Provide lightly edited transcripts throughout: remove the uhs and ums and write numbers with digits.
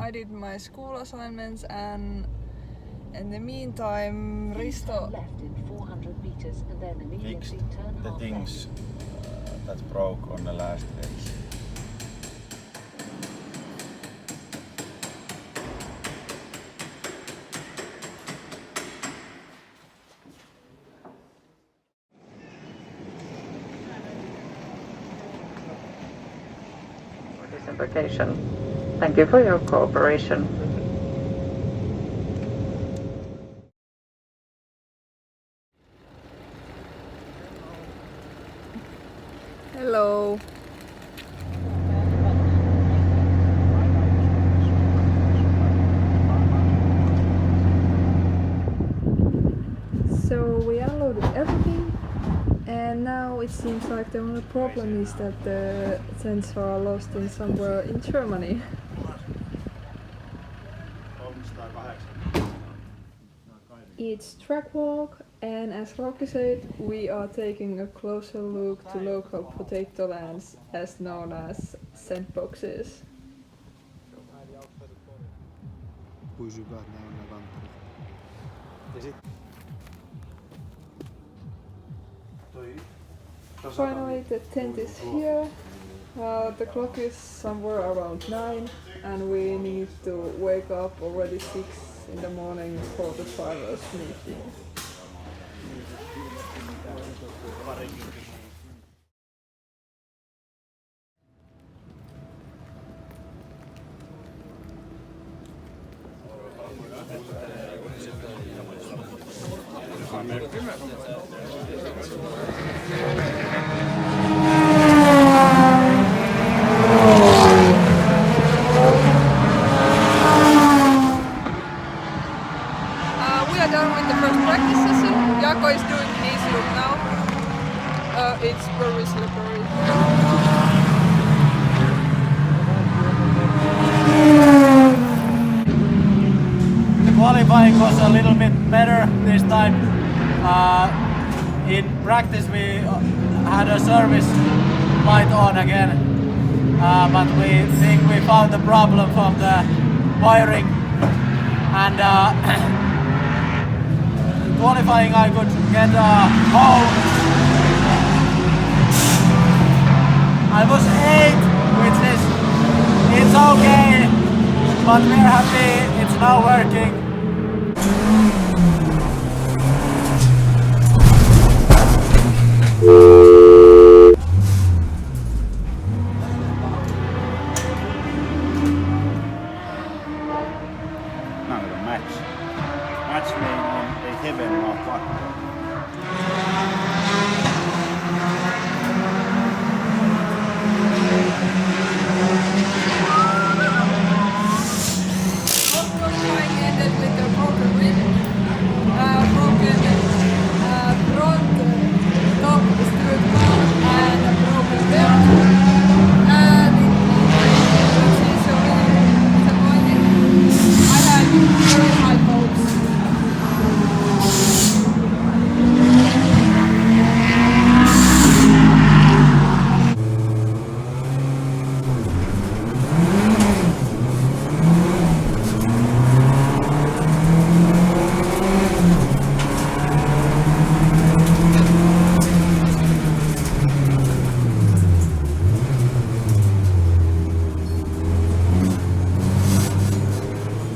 I did my school assignments, and in the meantime Risto left in 400 meters and then fixed immediately turn the half things left. that broke on the last race. Disembarkation. Thank you for your cooperation. Hello. So we unloaded everything, and now it seems like the only problem is that the tents are lost in somewhere in Germany. It's track walk, and as Rocky said, we are taking a closer look to local potato lands, as known as sandboxes. Finally, the tent is here. The clock is somewhere around 9, and we need to wake up already 6 in the morning for the drivers meeting. We are done with the first practice session. Jaakko is doing his loop now. It's very slippery. The qualifying was a little bit better this time. In practice we had a service light on again, but we think we found the problem from the wiring, and qualifying I could get home. I was 8, which is, it's okay, but we're happy it's now working. Now the match. Match made in heaven or what? Qualifying ended with a broken rim, broken front top strut bar, and a broken belt. And which is really disappointing. I had very high hopes.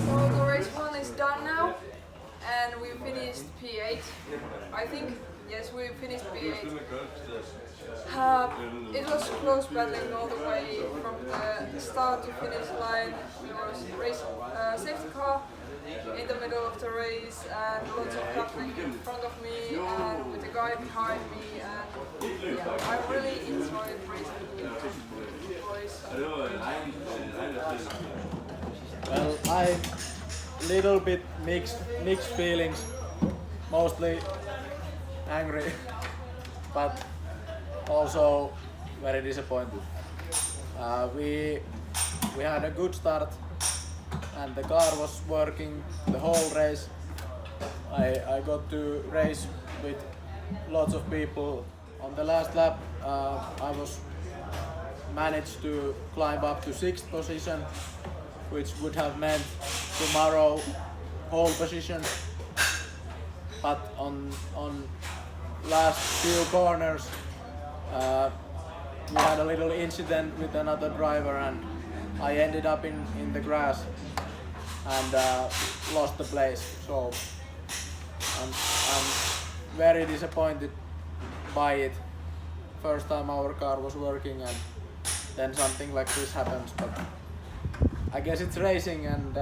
So the race 1 is done now, and we finished P8. I think, yes, we finished P8. It was close battling all the way from the start to finish line. There was race safety car in the middle of the race, and lots of happening in front of me and with the guy behind me, and yeah, I really enjoyed racing with the boys. Well, I little bit mixed feelings, mostly angry, but also very disappointed. We had a good start, and the car was working the whole race. I got to race with lots of people. On the last lap, I managed to climb up to 6th position, which would have meant tomorrow pole position. But on last few corners we had a little incident with another driver and I ended up in the grass and lost the place. So I'm very disappointed by it. First time our car was working and then something like this happens, but I guess it's racing and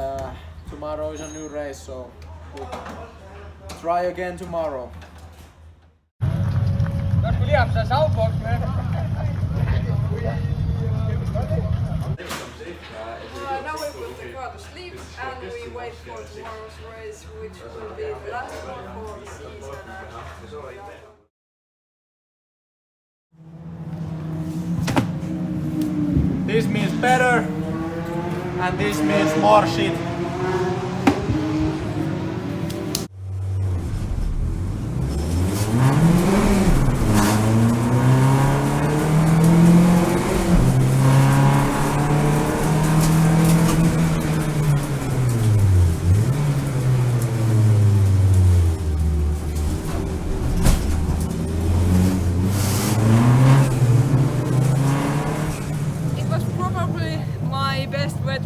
tomorrow is a new race, so we'll try again tomorrow. Now we put the car to sleep and we wait for tomorrow's race, which will be the last one for the season. This means better and this means more shit.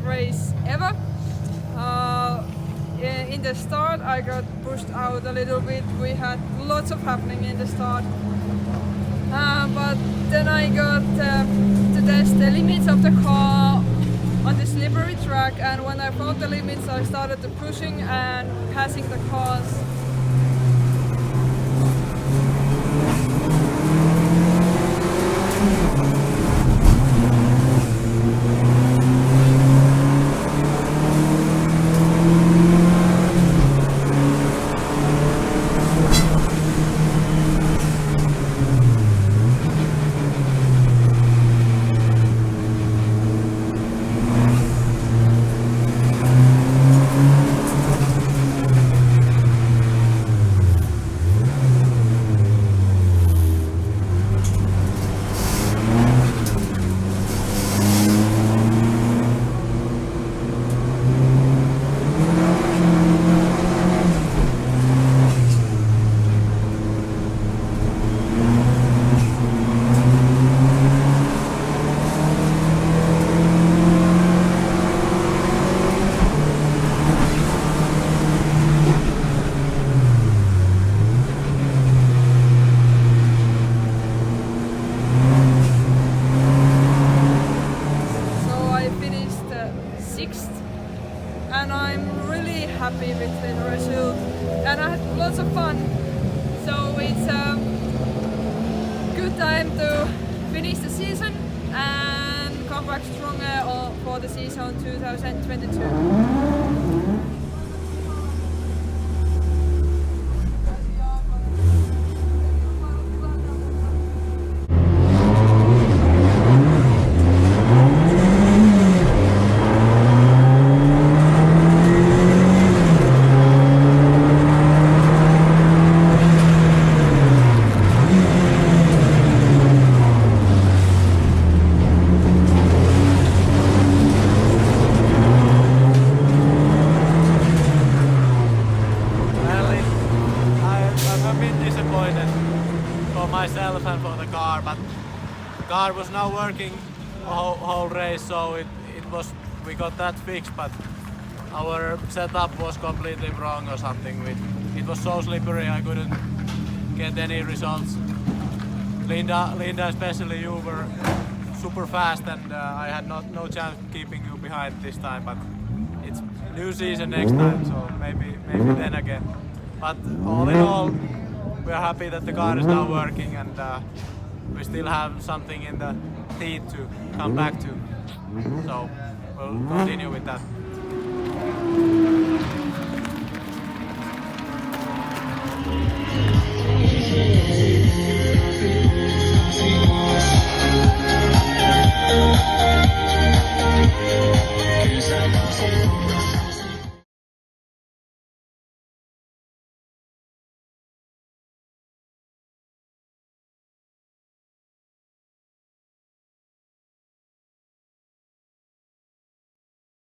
Race ever. In the start I got pushed out a little bit. We had lots of happening in the start, but then I got to test the limits of the car on the slippery track, and when I found the limits I started to pushing and passing the cars. And I'm really happy with the result and I had lots of fun, so it's a good time to finish the season and come back stronger for the season 2022. Myself and for the car, but the car was now working whole race, so we got that fixed, but our setup was completely wrong or something. It was so slippery I couldn't get any results. Linda especially, you were super fast and I had no chance keeping you behind this time, but it's new season next time, so maybe then again. But all in all, we are happy that the car is now working and we still have something in the teeth to come back to. So we'll continue with that.